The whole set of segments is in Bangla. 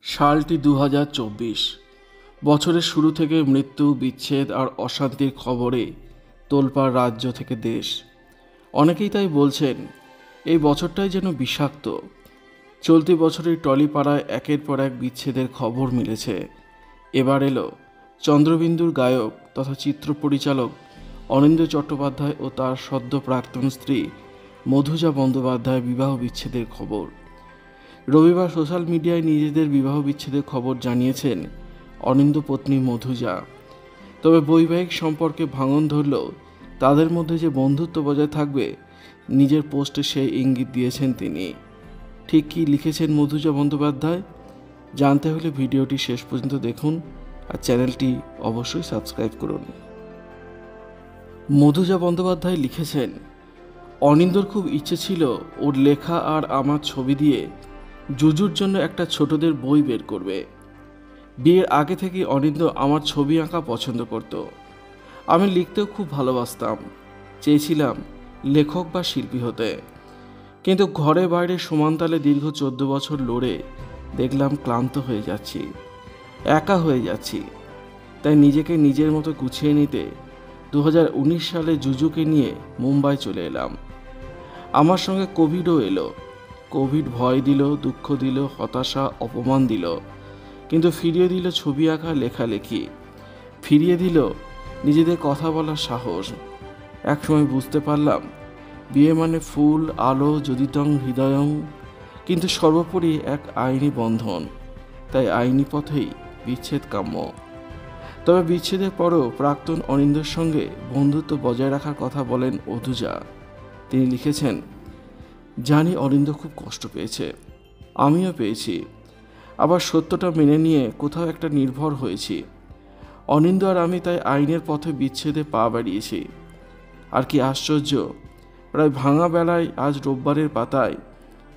সালটি 2024। বছরের শুরু থেকে মৃত্যু, বিচ্ছেদ আর অশান্তির খবরে তোলপাড় রাজ্য থেকে দেশ। অনেকেই তাই বলছেন এই বছরটাই যেন বিষাক্ত। চলতি বছরের টলিপাড়ায় একের পর এক বিচ্ছেদের খবর মিলেছে। এবার এলো চন্দ্রবিন্দুর গায়ক তথা চিত্র পরিচালক অনিন্দ্য চট্টোপাধ্যায় ও তার সদ্য প্রাক্তন স্ত্রী মধুজা বন্দ্যোপাধ্যায় বিবাহ বিচ্ছেদের খবর। রবিবার সোশ্যাল মিডিয়ায় নিজেদের বিবাহ বিচ্ছেদের খবর জানিয়েছেন অনিন্দ্য পত্নী মধুজা। তবে বৈবাহিক সম্পর্কে ভাঙন ধরলেও তাদের মধ্যে যে বন্ধুত্ব বজায় থাকবে নিজের পোস্টে সেই ইঙ্গিত দিয়েছেন তিনি। ঠিক কী লিখেছেন মধুজা বন্দ্যোপাধ্যায় জানতে হলে ভিডিওটি শেষ পর্যন্ত দেখুন আর চ্যানেলটি অবশ্যই সাবস্ক্রাইব করুন। মধুজা বন্দ্যোপাধ্যায় লিখেছেন, অনিন্দ্যর খুব ইচ্ছে ছিল ওর লেখা আর আমার ছবি দিয়ে জুজুর জন্য একটা ছোটদের বই বের করবে। বিয়ের আগে থেকেই অনিন্দ্য আমার ছবি আঁকা পছন্দ করত। আমি লিখতেও খুব ভালোবাসতাম, চেয়েছিলাম লেখক বা শিল্পী হতে। কিন্তু ঘরে বাইরে সমানতালে দীর্ঘ 14 বছর লড়ে দেখলাম ক্লান্ত হয়ে যাচ্ছি, একা হয়ে যাচ্ছি। তাই নিজেকে নিজের মতো গুছিয়ে নিতে 2019 সালে জুজুকে নিয়ে মুম্বাই চলে এলাম। আমার সঙ্গে কোভিডও এলো। কোভিড ভয় দিল, দুঃখ দিল, হতাশা, অপমান দিল, কিন্তু ফিরিয়ে দিল ছবি আঁকা, লেখালেখি, ফিরিয়ে দিল নিজেদের কথা বলার সাহস। একসময় বুঝতে পারলাম বিয়ে মানে ফুল, আলো, যদিতং হৃদয়ং, কিন্তু সর্বোপরি এক আইনি বন্ধন। তাই আইনি পথেই বিচ্ছেদ কাম্য। তবে বিচ্ছেদের পরও প্রাক্তন অনিন্দ্যর সঙ্গে বন্ধুত্ব বজায় রাখার কথা বলেন মধুজা। তিনি লিখেছেন, জানি অনিন্দ্য খুব কষ্ট পেয়েছে, আমিও পেয়েছি। আবার সত্যটা মেনে নিয়ে কোথাও একটা নির্ভর হয়েছি। অনিন্দ্য আর আমি তাই আইনের পথে বিচ্ছেদে পা বাড়িয়েছি। আর কি আশ্চর্য, প্রায় ভাঙা বেলায় আজ রোববারের পাতায়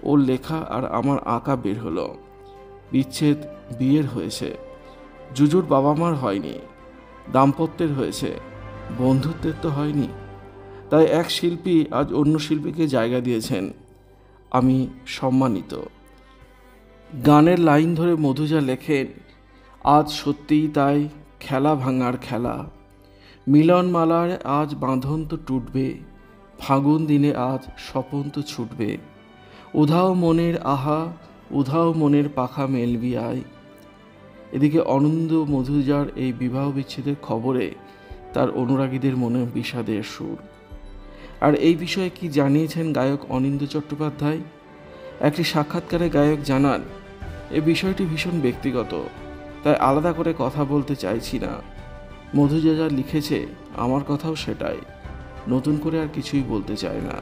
ওর লেখা আর আমার আঁকা বের হলো। বিচ্ছেদ বিয়ের হয়েছে, জুজুর বাবা মার হয়নি, দাম্পত্যের হয়েছে, বন্ধুত্বের তো হয়নি। তাই এক শিল্পী আজ অন্য শিল্পীকে জায়গা দিয়েছেন, আমি সম্মানিত। গানের লাইন ধরে মধুজা লেখেন, আজ সত্যিই তাই, খেলা ভাঙার খেলা, মিলনমালার আজ বাঁধন তো টুটবে, ফাগুন দিনে আজ স্বপন তো ছুটবে, উধাও মনের আহা, উধাও মনের পাখা মেলবি আয়। এদিকে অনিন্দ্য মধুজার এই বিবাহ বিচ্ছেদের খবরে তার অনুরাগীদের মনে বিষাদের সুর। আর এই বিষয়ে কি জানিয়েছেন গায়ক অনিন্দ্য চট্টোপাধ্যায়? একটি সাক্ষাৎকারে গায়ক জানান, এ বিষয়টি ভীষণ ব্যক্তিগত, তাই আলাদা করে কথা বলতে চাইছি না। মধুজা যা লিখেছে আমার কথাও সেটাই, নতুন করে আর কিছুই বলতে চায় না।